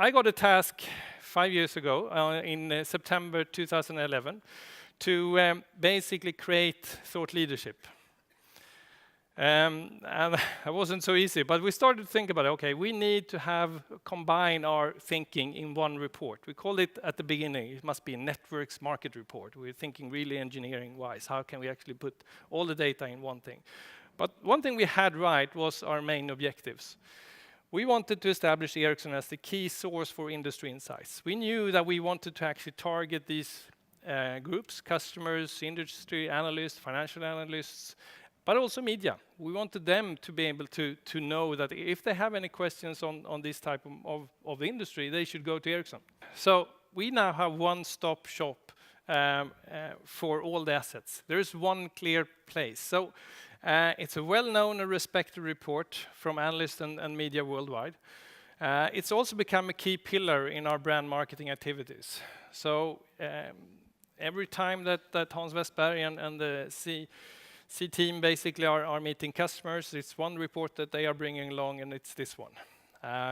I got a task 5 years ago, in September 2011, to basically create thought leadership. And it wasn't so easy, but we started to think about it. Okay, we need to combine our thinking in one report. We called it at the beginning, it must be a networks market report. We're thinking really engineering-wise. How can we actually put all the data in one thing? But one thing we had right was our main objectives. We wanted to establish Ericsson as the key source for industry insights. We knew that we wanted to actually target these groups, customers, industry analysts, financial analysts, but also media. We wanted them to be able to know that if they have any questions on this type of industry, they should go to Ericsson. So we now have one-stop shop for all the assets. There is one clear place. So it's a well-known and respected report from analysts and media worldwide. It's also become a key pillar in our brand marketing activities. So every time that Hans Westberg and the C team basically are meeting customers, it's one report that they are bringing along, and it's this one,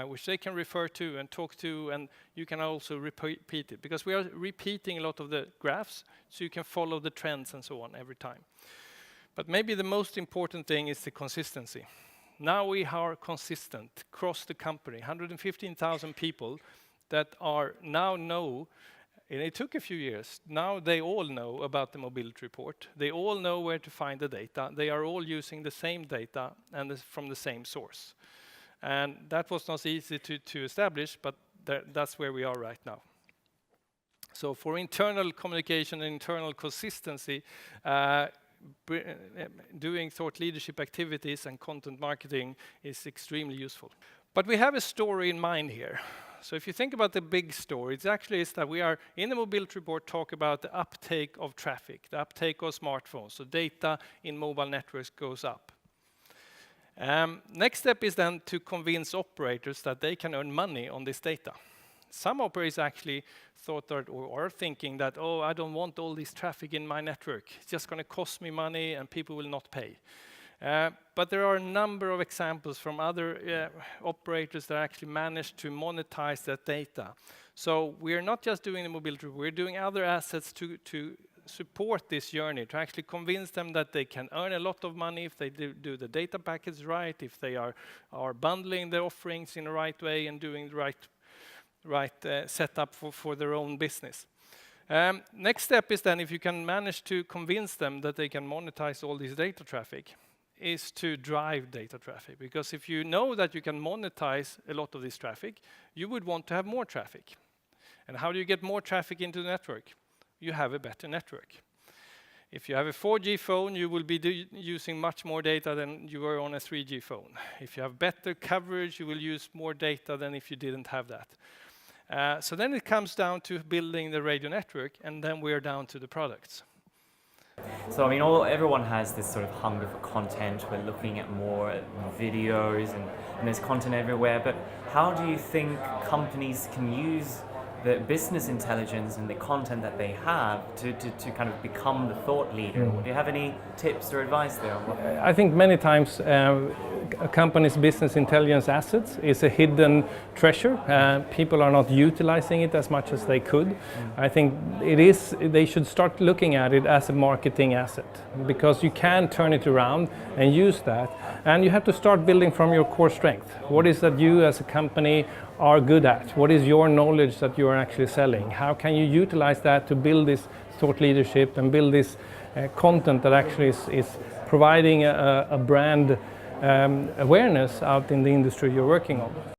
which they can refer to and talk to, and you can also repeat it, because we are repeating a lot of the graphs, so you can follow the trends and so on every time. But maybe the most important thing is the consistency. Now we are consistent across the company, 115,000 people that now know. And it took a few years. Now they all know about the mobility report. They all know where to find the data. They are all using the same data and from the same source. And that was not easy to establish, but that's where we are right now. So for internal communication and internal consistency, doing thought leadership activities and content marketing is extremely useful. But we have a story in mind here. So if you think about the big story, it actually is that we are, in the mobility report, talk about the uptake of traffic, the uptake of smartphones, so data in mobile networks goes up. Next step is then to convince operators that they can earn money on this data. Some operators actually thought or are thinking that, oh, I don't want all this traffic in my network. It's just going to cost me money and people will not pay. But there are a number of examples from other operators that actually managed to monetize that data. So we're not just doing the mobility, we're doing other assets to support this journey, to actually convince them that they can earn a lot of money if they do the data package right, if they are bundling their offerings in the right way and doing the right setup for their own business. Next step is then, if you can manage to convince them that they can monetize all this data traffic, is to drive data traffic. Because if you know that you can monetize a lot of this traffic, you would want to have more traffic. And how do you get more traffic into the network? You have a better network. If you have a 4G phone, you will be using much more data than you were on a 3G phone. If you have better coverage, you will use more data than if you didn't have that. So then it comes down to building the radio network, and then we're down to the products. So I mean, everyone has this sort of hunger for content. We're looking at more videos and there's content everywhere. But how do you think companies can use the business intelligence and the content that they have to kind of become the thought leader? Do you have any tips or advice there? I think many times a company's business intelligence assets is a hidden treasure. People are not utilizing it as much as they could. I think they should start looking at it as a marketing asset, because you can turn it around and use that. And you have to start building from your core strength. What is that you as a company are good at? What is your knowledge that you are actually selling? How can you utilize that to build this thought leadership and build this content that actually is providing a brand awareness out in the industry you're working on?